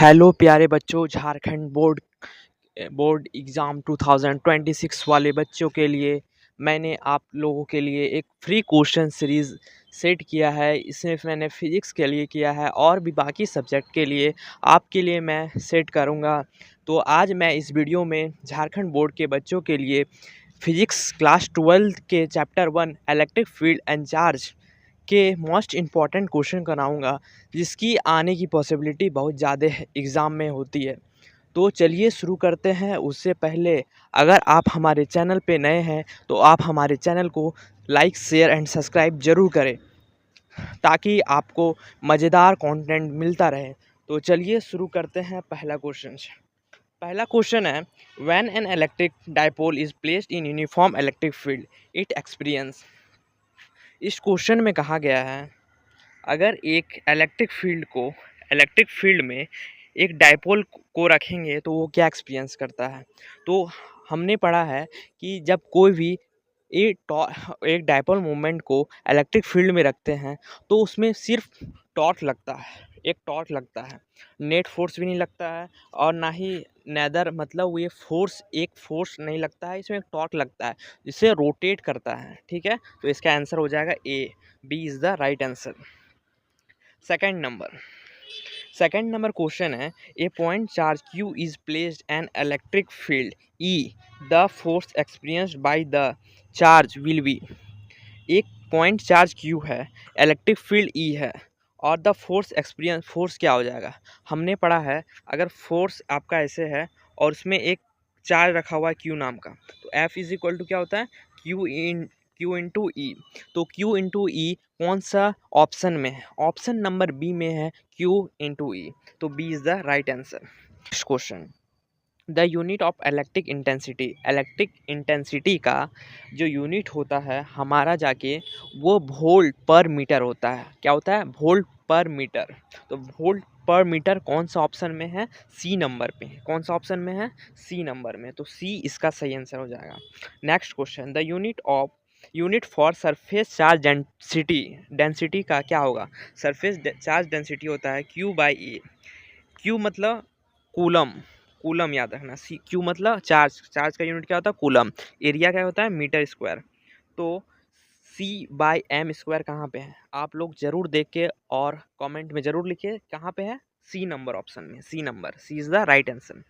Hello प्यारे बच्चों, Jharkhand board exam 2026 वाले बच्चों के लिए मैंने आप लोगों के लिए एक फ्री क्वेश्चन सीरीज़ सेट किया है। इसमें मैंने फिज़िक्स के लिए किया है और भी बाकी सब्जेक्ट के लिए आपके लिए मैं सेट करूँगा। तो आज मैं इस वीडियो में झारखंड बोर्ड के बच्चों के लिए फिज़िक्स क्लास 12 के chapter 1 electric field and charge के मोस्ट इम्पॉर्टेंट क्वेश्चन कराऊंगा, जिसकी आने की पॉसिबिलिटी बहुत ज़्यादा एग्ज़ाम में होती है। तो चलिए शुरू करते हैं। उससे पहले अगर आप हमारे चैनल पे नए हैं तो आप हमारे चैनल को लाइक, शेयर एंड सब्सक्राइब ज़रूर करें, ताकि आपको मज़ेदार कंटेंट मिलता रहे। तो चलिए शुरू करते हैं पहला क्वेश्चन से। पहला क्वेश्चन है, when an electric dipole is placed in uniform electric field it experience. इस क्वेश्चन में कहा गया है, अगर एक इलेक्ट्रिक फील्ड में एक डाइपोल को रखेंगे तो वो क्या एक्सपीरियंस करता है। तो हमने पढ़ा है कि जब कोई भी एक डाइपोल मूवमेंट को इलेक्ट्रिक फील्ड में रखते हैं तो उसमें सिर्फ टॉर्क लगता है, नेट फोर्स भी नहीं लगता है और ना ही नेदर मतलब ये फोर्स नहीं लगता है, इसमें एक टॉर्क लगता है जिससे रोटेट करता है। ठीक है, तो इसका आंसर हो जाएगा A, B is the right answer. Second number question है, a point charge Q is placed an electric field E, the force experienced by the charge will be. एक पॉइंट चार्ज Q है, electric field E है और the force क्या हो जाएगा। हमने पढ़ा है, अगर फोर्स आपका ऐसे है और उसमें एक चार्ज रखा हुआ है Q नाम का, तो F इज इक्वल टू क्या होता है, Q इंटू ई। तो Q इंटू ई कौन सा ऑप्शन में है, ऑप्शन नंबर बी में है Q इंटू ई, तो B is the right answer. Next question, the unit of electric intensity का जो यूनिट होता है हमारा जाके वो वोल्ट पर मीटर होता है। क्या होता है, वोल्ट पर मीटर। तो वोल्ट पर मीटर कौन सा ऑप्शन में है, सी नंबर पे है। कौन सा ऑप्शन में है, सी नंबर में, तो सी इसका सही आंसर हो जाएगा। Next question, the unit for surface charge density का क्या होगा। सरफेस चार्ज डेंसिटी होता है Q बाई ए। क्यू मतलब कूलम, कूलम याद रखना। क्यू मतलब चार्ज का यूनिट क्या होता है, कूलम। एरिया क्या होता है, मीटर स्क्वायर। तो सी बाई एम स्क्वायर कहाँ पे है, आप लोग जरूर देख के और कमेंट में जरूर लिखिए कहाँ पे है, सी नंबर ऑप्शन में, सी इज द राइट आंसर।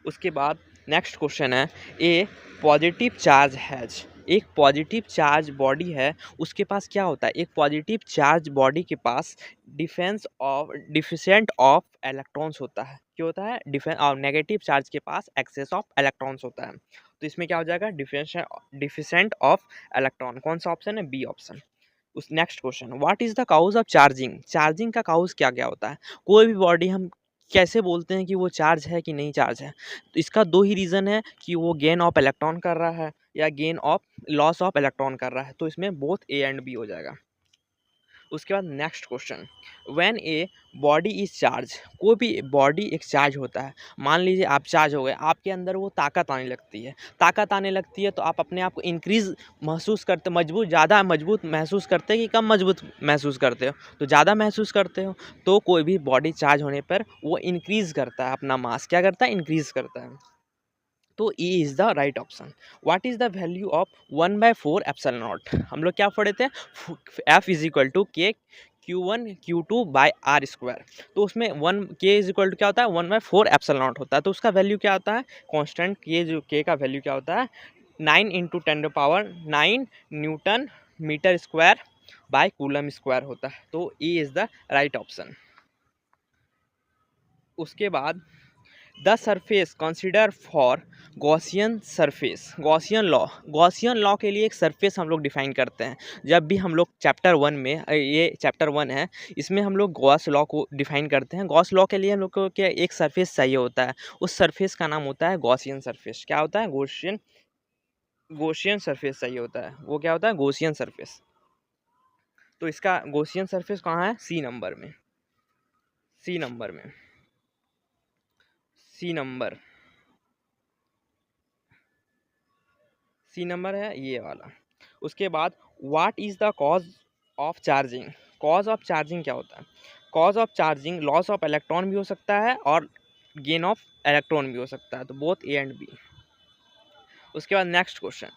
उसके बाद नेक्स्ट क्वेश्चन है, ए पॉजिटिव चार्ज हैज। एक पॉजिटिव चार्ज बॉडी है, उसके पास क्या होता है, एक पॉजिटिव चार्ज बॉडी के पास डिफिशिएंट ऑफ इलेक्ट्रॉन्स होता है। क्या होता है, डिफेंस। और नेगेटिव चार्ज के पास एक्सेस ऑफ इलेक्ट्रॉन्स होता है। तो इसमें क्या हो जाएगा, डिफिशिएंट ऑफ इलेक्ट्रॉन। कौन सा ऑप्शन है, बी ऑप्शन। उस next question, what is the cause of charging का काउज क्या क्या होता है। कोई भी बॉडी हम कैसे बोलते हैं कि वो चार्ज है कि नहीं चार्ज है, तो इसका दो ही रीज़न है कि वो गेन ऑफ इलेक्ट्रॉन कर रहा है या gain of loss of electron कर रहा है। तो इसमें बोथ ए एंड बी हो जाएगा। उसके बाद next question, when a body is charge. कोई भी बॉडी एक चार्ज होता है, मान लीजिए आप चार्ज हो गए, आपके अंदर वो ताकत आने लगती है तो आप अपने आप को इंक्रीज महसूस करते, ज़्यादा मजबूत महसूस करते हैं कि कम मजबूत महसूस करते हो, तो ज़्यादा महसूस करते हो। तो कोई भी बॉडी चार्ज होने पर वो इंक्रीज करता है अपना मास, क्या करता है, इंक्रीज करता है। तो E is the right option. What is the value of 1/4 epsilon naught. हम लोग क्या पढ़े थे, एफ इज इक्वल टू के Q1 Q2 by are square. तो उसमें वन के इज इक्वल टू क्या होता है, 1/4 एप्सिलॉन नॉट होता है। तो उसका वैल्यू क्या होता है, कांस्टेंट के, जो के का वैल्यू क्या होता है, 9 × 10⁻⁹ newton meter square by coulomb square होता है। तो E is the right option. उसके बाद, the surface consider for Gaussian law के लिए एक सरफेस हम लोग डिफाइन करते हैं। जब भी हम लोग चैप्टर 1 में, ये चैप्टर 1 है, इसमें हम लोग गॉस लॉ को डिफाइन करते हैं। गॉस लॉ के लिए हम लोग को क्या, एक सरफेस चाहिए होता है, उस सरफेस का नाम होता है गॉसियन सरफेस। क्या होता है, गॉसियन सरफेस चाहिए होता है, वो क्या होता है, गॉसियन सरफेस। तो इसका गॉसियन सरफेस कहाँ है, सी नंबर में, सी नंबर में, सी नंबर, सी नंबर है ये वाला। उसके बाद, what is the cause of charging. Cause of charging क्या होता है, cause of charging loss of electron भी हो सकता है और गेन ऑफ इलेक्ट्रॉन भी हो सकता है, तो बोथ ए एंड बी। उसके बाद next question,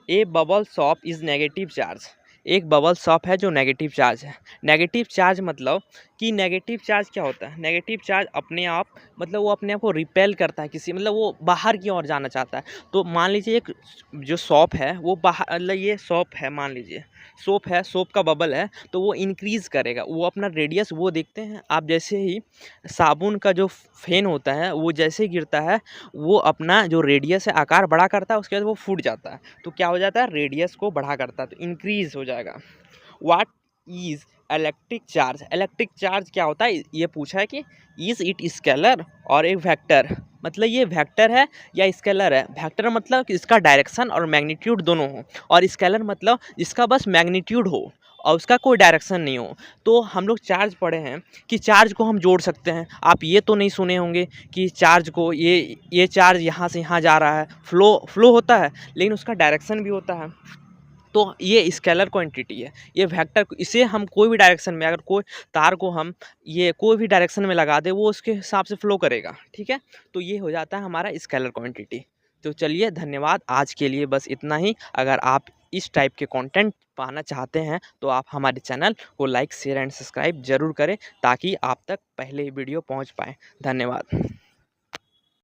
a bubble soap is negative charge. एक बबल शॉप है जो नेगेटिव चार्ज है। नेगेटिव चार्ज मतलब कि नेगेटिव चार्ज क्या होता है? नेगेटिव चार्ज अपने आप मतलब वो अपने आप को रिपेल करता है किसी, मतलब वो बाहर की ओर जाना चाहता है। तो मान लीजिए एक जो शॉप है वो बाहर, मतलब ये शॉप है, मान लीजिए सोप है, सोप का बबल है, तो वो इंक्रीज़ करेगा, वो अपना रेडियस वो देखते हैं आप, जैसे ही साबुन का जो फेन होता है वो जैसे ही गिरता है वो अपना जो रेडियस है आकार बड़ा करता है, उसके बाद वो फूट जाता है। तो क्या हो जाता है? रेडियस को बढ़ा करता है, तो इंक्रीज हो जाएगा। What is electric charge? Electric charge क्या होता है ये पूछा है कि इज इट स्केलर और एक वेक्टर, मतलब ये वेक्टर है या स्केलर है। वेक्टर मतलब कि इसका डायरेक्शन और मैग्नीट्यूड दोनों हो, और स्केलर मतलब इसका बस मैग्नीट्यूड हो और उसका कोई डायरेक्शन नहीं हो। तो हम लोग चार्ज पढ़े हैं कि चार्ज को हम जोड़ सकते हैं। आप ये तो नहीं सुने होंगे कि चार्ज को ये चार्ज यहाँ से यहाँ जा रहा है, फ्लो होता है, लेकिन उसका डायरेक्शन भी होता है। तो ये स्केलर क्वांटिटी है, ये वेक्टर, इसे हम कोई भी डायरेक्शन में, अगर कोई तार को हम ये कोई भी डायरेक्शन में लगा दे वो उसके हिसाब से फ्लो करेगा, ठीक है। तो ये हो जाता है हमारा स्केलर क्वांटिटी। तो चलिए धन्यवाद, आज के लिए बस इतना ही। अगर आप इस टाइप के कंटेंट पाना चाहते हैं तो आप हमारे चैनल को लाइक शेयर एंड सब्सक्राइब जरूर करें, ताकि आप तक पहले ही वीडियो पहुंच पाए। धन्यवाद।